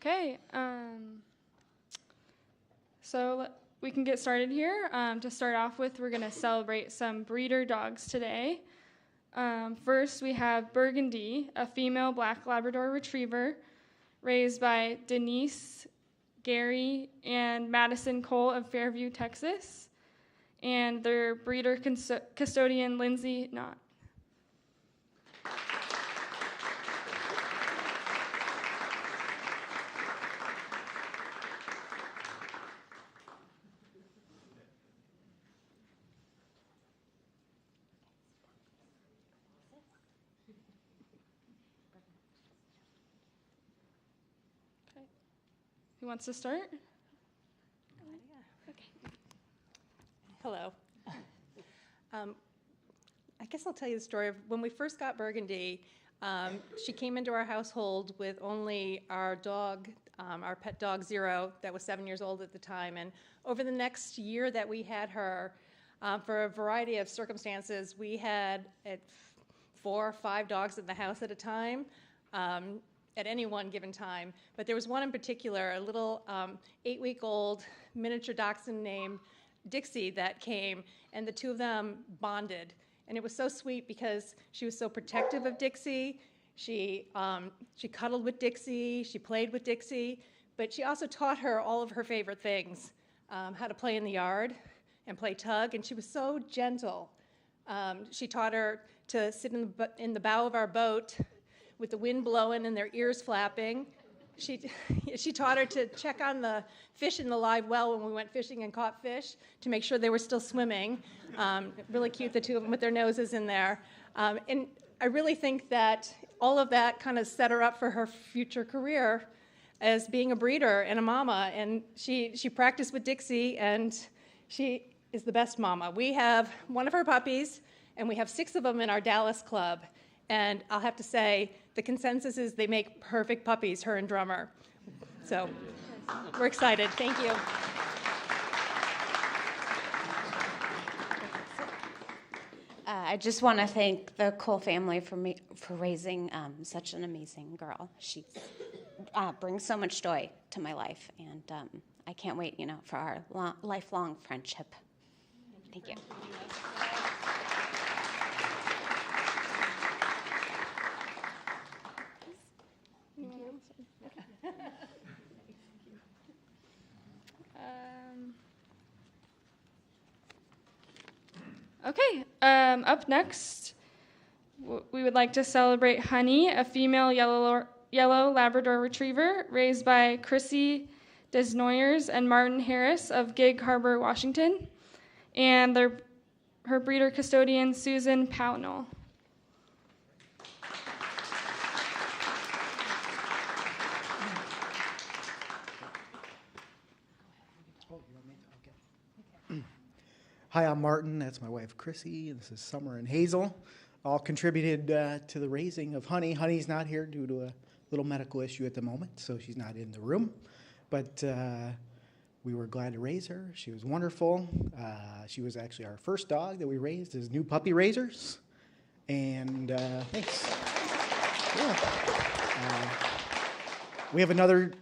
Okay, so we can get started here. To start off with, we're going to celebrate some breeder dogs today. First, we have Burgundy, a female black Labrador retriever raised by Denise, Gary, and Madison Cole of Fairview, Texas, and their breeder custodian, Lindsay Knott. Who wants to start? Okay. Hello. I guess I'll tell you the story of when we first got Burgundy. She came into our household with only our dog, our pet dog Zero, that was 7 years old at the time. And over the next year that we had her, for a variety of circumstances, we had 4 or 5 dogs in the house at a time. At any one given time. But there was one in particular, a little 8-week-old miniature dachshund named Dixie that came, and the two of them bonded. And it was so sweet because she was so protective of Dixie. She cuddled with Dixie, she played with Dixie, but she also taught her all of her favorite things, how to play in the yard and play tug, and she was so gentle. She taught her to sit in the bow of our boat with the wind blowing and their ears flapping. She taught her to check on the fish in the live well when we went fishing and caught fish to make sure they were still swimming. Really cute, the two of them with their noses in there. And I really think that all of that kind of set her up for her future career as being a breeder and a mama. And she practiced with Dixie, and she is the best mama. We have one of her puppies, and we have 6 of them in our Dallas club. And I'll have to say, the consensus is they make perfect puppies, her and Drummer. So we're excited. Thank you. I just want to thank the Cole family for raising such an amazing girl. She brings so much joy to my life, and I can't wait, for our lifelong friendship. Thank you. Okay, up next, we would like to celebrate Honey, a female yellow Labrador retriever raised by Chrissy Desnoyers and Martin Harris of Gig Harbor, Washington, and her breeder custodian, Susan Pownell. Hi, I'm Martin. That's my wife, Chrissy. This is Summer and Hazel. All contributed to the raising of Honey. Honey's not here due to a little medical issue at the moment, so she's not in the room. But we were glad to raise her. She was wonderful. She was actually our first dog that we raised as new puppy raisers. And thanks. Yeah. We have another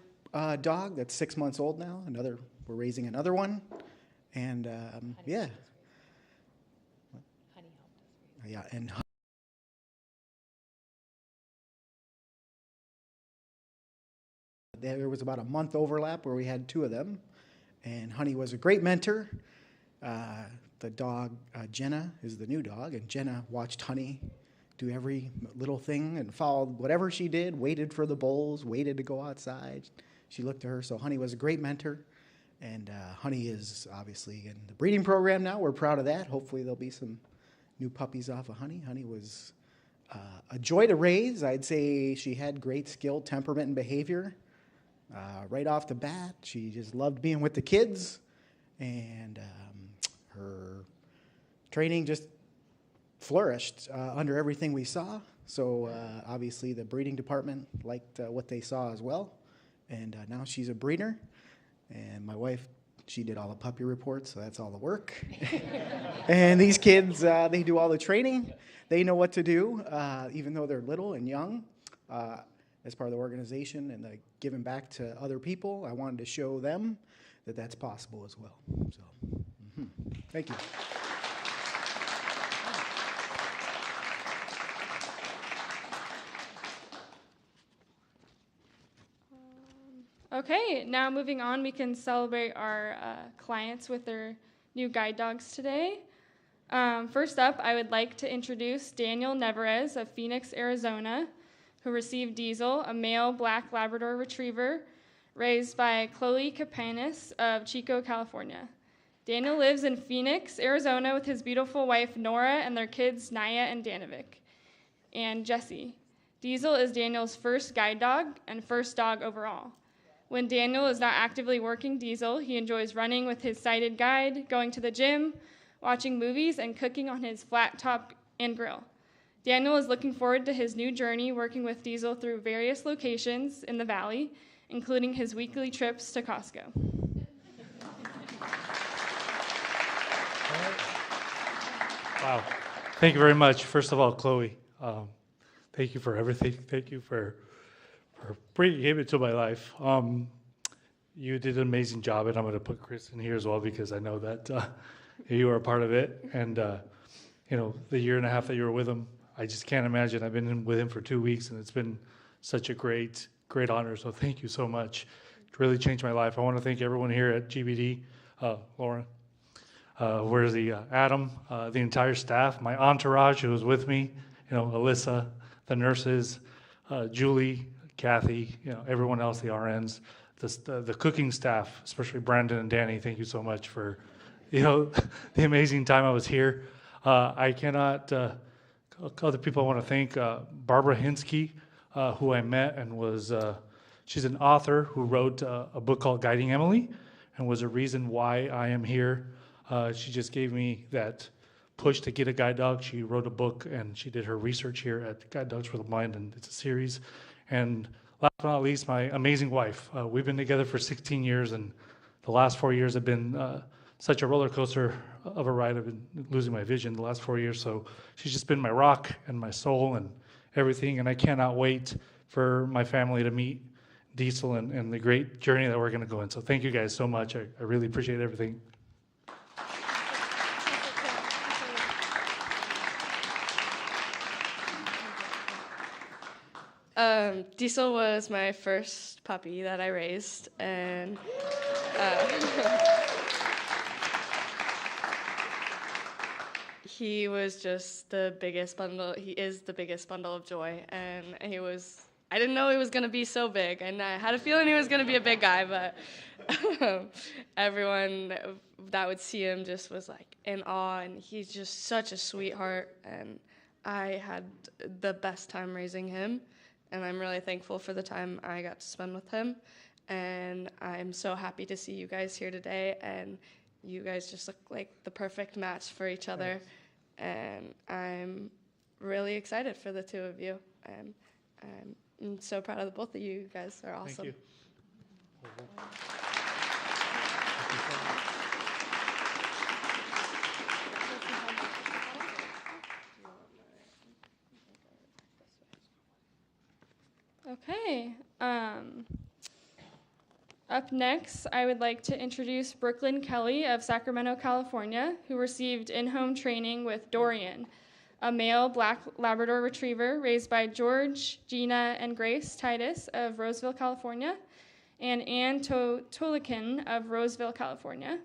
dog that's 6 months old now. We're raising another one. And yeah. Honey helped us. Yeah, and there was about a month overlap where we had 2 of them, and Honey was a great mentor. The dog, Jenna, is the new dog, and Jenna watched Honey do every little thing and followed whatever she did, waited for the bowls, waited to go outside. She looked to her, so Honey was a great mentor. And Honey is obviously in the breeding program now. We're proud of that. Hopefully there'll be some new puppies off of Honey. Honey was a joy to raise. I'd say she had great skill, temperament, and behavior. Right off the bat, she just loved being with the kids. And her training just flourished under everything we saw. So obviously the breeding department liked what they saw as well. And now she's a breeder. And my wife, she did all the puppy reports, so that's all the work. And these kids, they do all the training. They know what to do, even though they're little and young. as part of the organization and the giving back to other people, I wanted to show them that that's possible as well. So, thank you. Okay, now moving on, we can celebrate our clients with their new guide dogs today. First up, I would like to introduce Daniel Nevarez of Phoenix, Arizona, who received Diesel, a male black Labrador retriever raised by Chloe Capanis of Chico, California. Daniel lives in Phoenix, Arizona with his beautiful wife Nora and their kids Naya and Danovic and Jesse. Diesel is Daniel's first guide dog and first dog overall. When Daniel is not actively working Diesel, he enjoys running with his sighted guide, going to the gym, watching movies, and cooking on his flat top and grill. Daniel is looking forward to his new journey working with Diesel through various locations in the valley, including his weekly trips to Costco. Wow. Thank you very much. First of all, Chloe, thank you for everything. Thank you for bringing it to my life. You did an amazing job, and I'm going to put Chris in here as well because I know that you were a part of it. And, the year and a half that you were with him, I just can't imagine. I've been with him for 2 weeks, and it's been such a great honor. So thank you so much. It really changed my life. I want to thank everyone here at GBD, Lauren, where's the Adam, the entire staff, my entourage who was with me, Alyssa, the nurses, Julie, Kathy, everyone else, the RNs, the cooking staff, especially Brandon and Danny. Thank you so much for, the amazing time I was here. I cannot, other people I want to thank, Barbara Hinsky, who I met and was, she's an author who wrote a book called Guiding Emily and was a reason why I am here. She just gave me that push to get a guide dog. She wrote a book and she did her research here at Guide Dogs for the Blind, and it's a series. And last but not least, my amazing wife. We've been together for 16 years, and the last 4 years have been such a roller coaster of a ride. I've been losing my vision the last 4 years, so she's just been my rock and my soul and everything, and I cannot wait for my family to meet Diesel and the great journey that we're going to go in. So thank you guys so much. I really appreciate everything. Diesel was my first puppy that I raised, and he was just the biggest bundle. He is the biggest bundle of joy, and I didn't know he was going to be so big, and I had a feeling he was going to be a big guy, but everyone that would see him just was like in awe, and he's just such a sweetheart, and I had the best time raising him. And I'm really thankful for the time I got to spend with him. And I'm so happy to see you guys here today. And you guys just look like the perfect match for each other. And I'm really excited for the two of you. And I'm so proud of the both of you. You guys are awesome. Thank you. Okay. Up next, I would like to introduce Brooklyn Kelly of Sacramento, California, who received in-home training with Dorian, a male black Labrador retriever raised by George, Gina, and Grace Titus of Roseville, California, and Ann Tolikin of Roseville, California.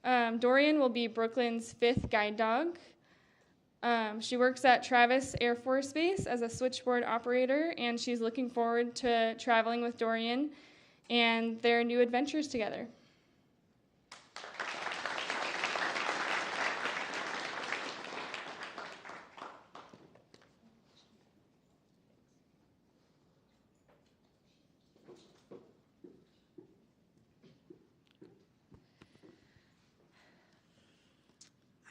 Dorian will be Brooklyn's 5th guide dog. She works at Travis Air Force Base as a switchboard operator, and she's looking forward to traveling with Dorian and their new adventures together.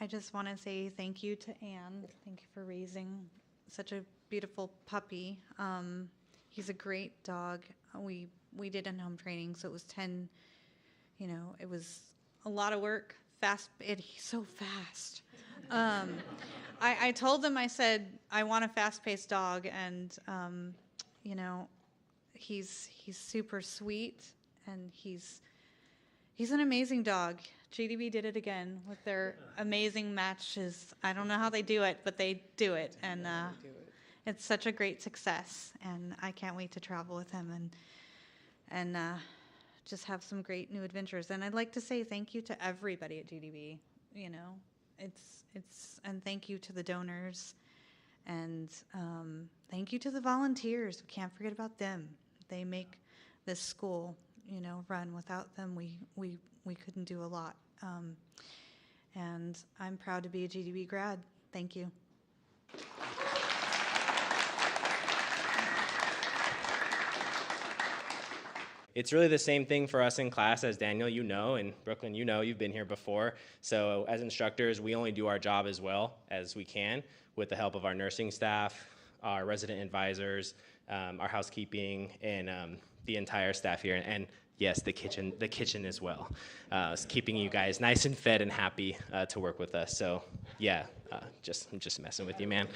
I just want to say thank you to Anne. Thank you for raising such a beautiful puppy. He's a great dog. We did in-home training, so it was 10, it was a lot of work, fast. He's so fast. I told them, I said, I want a fast-paced dog, and, you know, he's super sweet, and he's an amazing dog. GDB did it again with their amazing matches. I don't know how they do it, but they do it, and it's such a great success. And I can't wait to travel with him and just have some great new adventures. And I'd like to say thank you to everybody at GDB. You know, and thank you to the donors, and thank you to the volunteers. We can't forget about them. They make this school, you know, run. Without them, we couldn't do a lot. And I'm proud to be a GDB grad. Thank you. It's really the same thing for us in class as Daniel, you know, and Brooklyn, you know, you've been here before. So as instructors, we only do our job as well as we can with the help of our nursing staff, our resident advisors, our housekeeping, and the entire staff here. And yes, the kitchen as well. It's keeping you guys nice and fed and happy to work with us. So yeah, I'm just messing with you, man.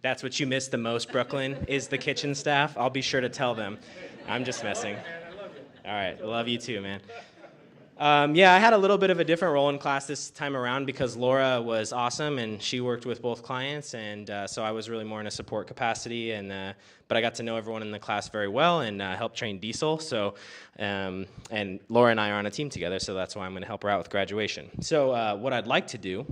That's what you miss the most, Brooklyn, is the kitchen staff. I'll be sure to tell them. I'm just messing. All right, love you too, man. Yeah, I had a little bit of a different role in class this time around because Laura was awesome and she worked with both clients, and so I was really more in a support capacity. But I got to know everyone in the class very well and helped train Diesel. So, and Laura and I are on a team together, so that's why I'm going to help her out with graduation. So, what I'd like to do.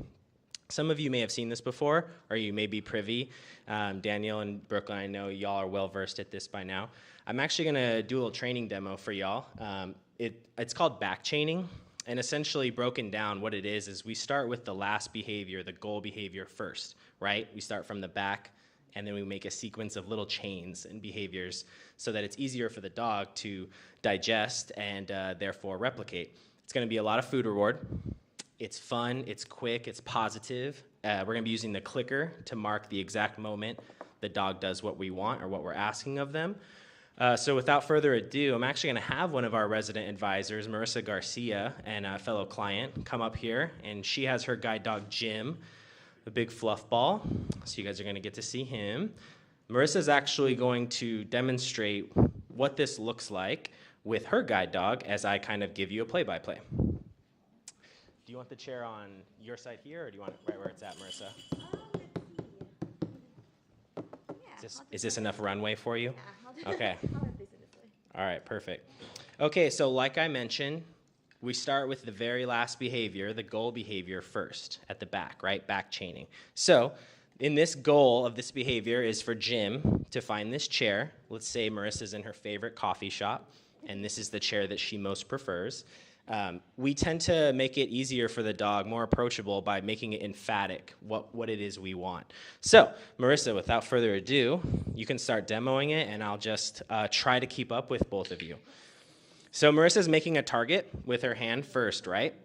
Some of you may have seen this before, or you may be privy. Daniel and Brooklyn, I know y'all are well-versed at this by now. I'm actually going to do a little training demo for y'all. It's called back chaining, and essentially broken down, what it is we start with the last behavior, the goal behavior first, right? We start from the back, and then we make a sequence of little chains and behaviors so that it's easier for the dog to digest and therefore replicate. It's going to be a lot of food reward. It's fun, it's quick, it's positive. We're going to be using the clicker to mark the exact moment the dog does what we want or what we're asking of them. So without further ado, I'm actually going to have one of our resident advisors, Marissa Garcia, and a fellow client, come up here. And she has her guide dog, Jim, the big fluff ball. So you guys are going to get to see him. Marissa's actually going to demonstrate what this looks like with her guide dog as I kind of give you a play-by-play. Do you want the chair on your side here, or do you want it right where it's at, Marissa? Is this enough runway for you? Yeah, okay. All right, perfect. Okay, so like I mentioned, we start with the very last behavior, the goal behavior first, at the back, right? Back chaining. So in this goal of this behavior is for Jim to find this chair. Let's say Marissa's in her favorite coffee shop, and this is the chair that she most prefers. We tend to make it easier for the dog, more approachable, by making it emphatic, what it is we want. So, Marissa, without further ado, you can start demoing it, and I'll just try to keep up with both of you. So Marissa's making a target with her hand first, right?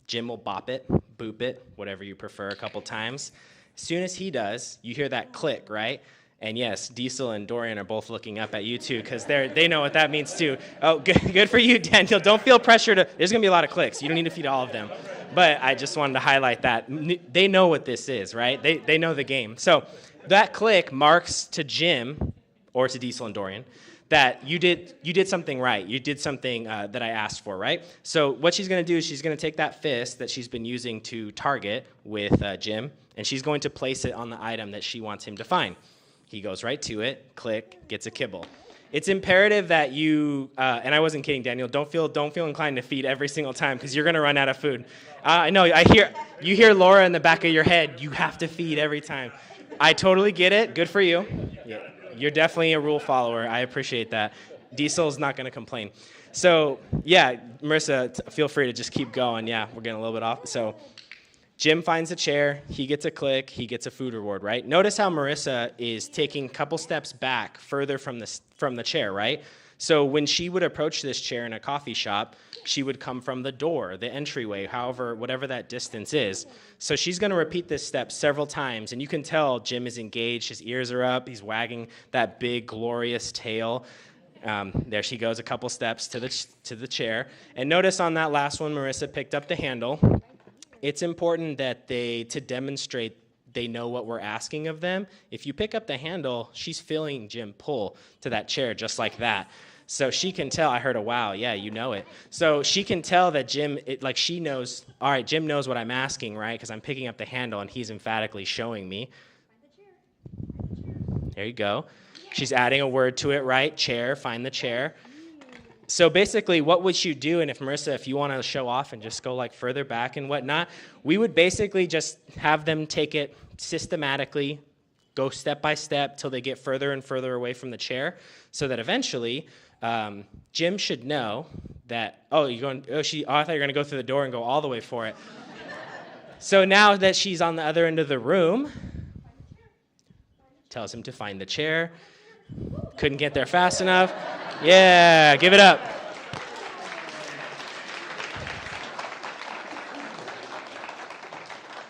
Jim will bop it, boop it, whatever you prefer, a couple times. As soon as he does, you hear that click, right? And yes, Diesel and Dorian are both looking up at you too, because they know what that means too. Oh, good for you, Daniel. Don't feel pressure to. There's gonna be a lot of clicks. You don't need to feed all of them. But I just wanted to highlight that they know what this is, right? They know the game. So that click marks to Jim or to Diesel and Dorian that you did something right. You did something that I asked for, right? So what she's gonna do is she's gonna take that fist that she's been using to target with Jim, and she's going to place it on the item that she wants him to find. He goes right to it, click, gets a kibble. It's imperative that you, and I wasn't kidding, Daniel, don't feel inclined to feed every single time because you're going to run out of food. I know, you hear Laura in the back of your head, you have to feed every time. I totally get it. Good for you. Yeah, you're definitely a rule follower. I appreciate that. Diesel's not going to complain. So, yeah, Marissa, feel free to just keep going. Yeah, we're getting a little bit off. So Jim finds a chair, he gets a click, he gets a food reward, right? Notice how Marissa is taking a couple steps back further from the chair, right? So when she would approach this chair in a coffee shop, she would come from the door, the entryway, whatever that distance is. So she's going to repeat this step several times, and you can tell Jim is engaged, his ears are up, he's wagging that big, glorious tail. There she goes, a couple steps to the chair. And notice on that last one, Marissa picked up the handle. It's important that to demonstrate they know what we're asking of them. If you pick up the handle, she's feeling Jim pull to that chair just like that. So she can tell. I heard a wow. Yeah, you know it. So she can tell that Jim, she knows, all right, Jim knows what I'm asking, right? Because I'm picking up the handle, and he's emphatically showing me. There you go. She's adding a word to it, right? Chair, find the chair. So basically, what would you do? And if Marissa, if you want to show off and just go like further back and whatnot, we would basically just have them take it systematically, go step by step till they get further and further away from the chair, so that eventually Jim should know that, I thought you were going to go through the door and go all the way for it. So now that she's on the other end of the room, tells him to find the chair. Couldn't get there fast enough. Yeah, give it up.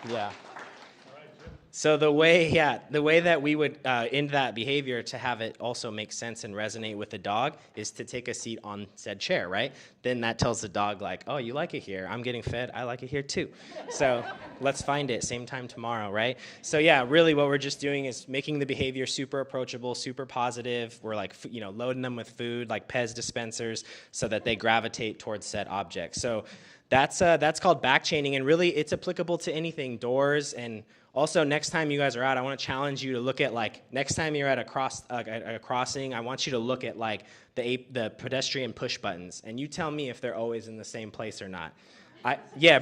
Yeah. So the way that we would end that behavior to have it also make sense and resonate with the dog is to take a seat on said chair, right? Then that tells the dog like, oh, you like it here. I'm getting fed. I like it here too. So let's find it. Same time tomorrow, right? So yeah, really what we're just doing is making the behavior super approachable, super positive. We're like, loading them with food, like Pez dispensers, so that they gravitate towards said object. So that's called back chaining, and really it's applicable to anything, doors. And also, next time you guys are out, I want to challenge you to look at, like, next time you're at a crossing, I want you to look at, like, the pedestrian push buttons, and you tell me if they're always in the same place or not.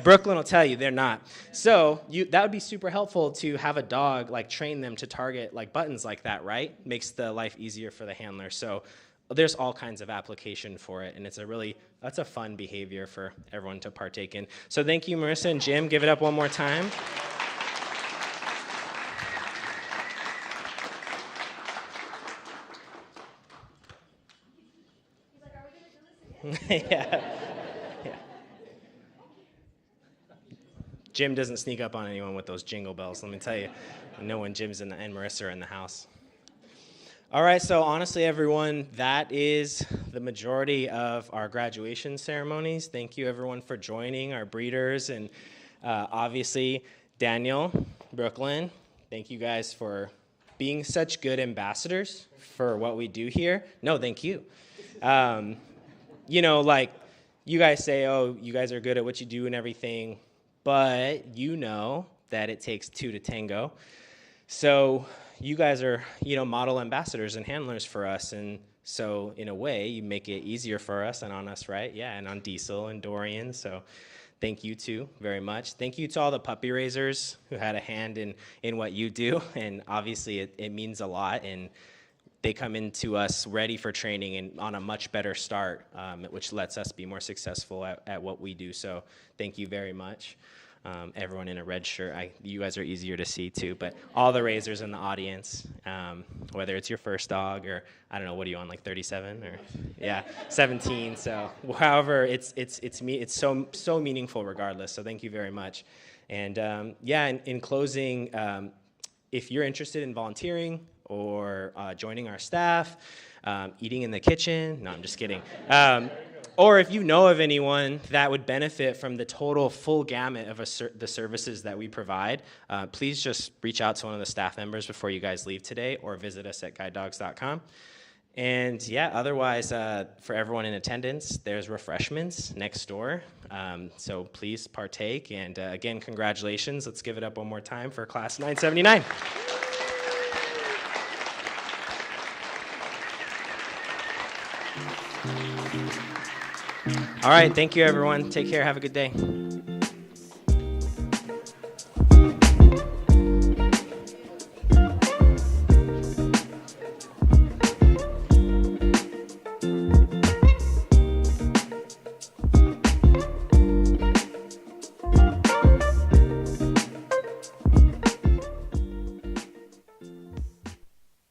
Brooklyn will tell you they're not. So that would be super helpful to have a dog, like, train them to target, like, buttons like that, right? Makes the life easier for the handler. So there's all kinds of application for it, and that's a fun behavior for everyone to partake in. So thank you, Marissa and Jim. Give it up one more time. Yeah. Jim doesn't sneak up on anyone with those jingle bells, let me tell you. I know when Jim's and Marissa are in the house. All right, so honestly, everyone, that is the majority of our graduation ceremonies. Thank you, everyone, for joining, our breeders, and obviously, Daniel, Brooklyn, thank you guys for being such good ambassadors for what we do here. No, thank you. You guys say, oh, you guys are good at what you do and everything, but you know that it takes two to tango. So you guys are, model ambassadors and handlers for us. And so in a way, you make it easier for us and on us, right? Yeah, and on Diesel and Dorian. So thank you two very much. Thank you to all the puppy raisers who had a hand in what you do. And obviously it means a lot. And they come into us ready for training and on a much better start, which lets us be more successful at what we do. So thank you very much. Everyone in a red shirt, you guys are easier to see too, but all the raisers in the audience, whether it's your first dog or, I don't know, what are you on, like 37 or, yeah, 17. So however, it's so meaningful regardless. So thank you very much. And in closing, if you're interested in volunteering, or joining our staff, eating in the kitchen. No, I'm just kidding. Or if you know of anyone that would benefit from the total full gamut of the services that we provide, please just reach out to one of the staff members before you guys leave today, or visit us at guidedogs.com. And otherwise, for everyone in attendance, there's refreshments next door. So please partake. And again, congratulations. Let's give it up one more time for Class 979. All right, thank you, everyone. Take care. Have a good day.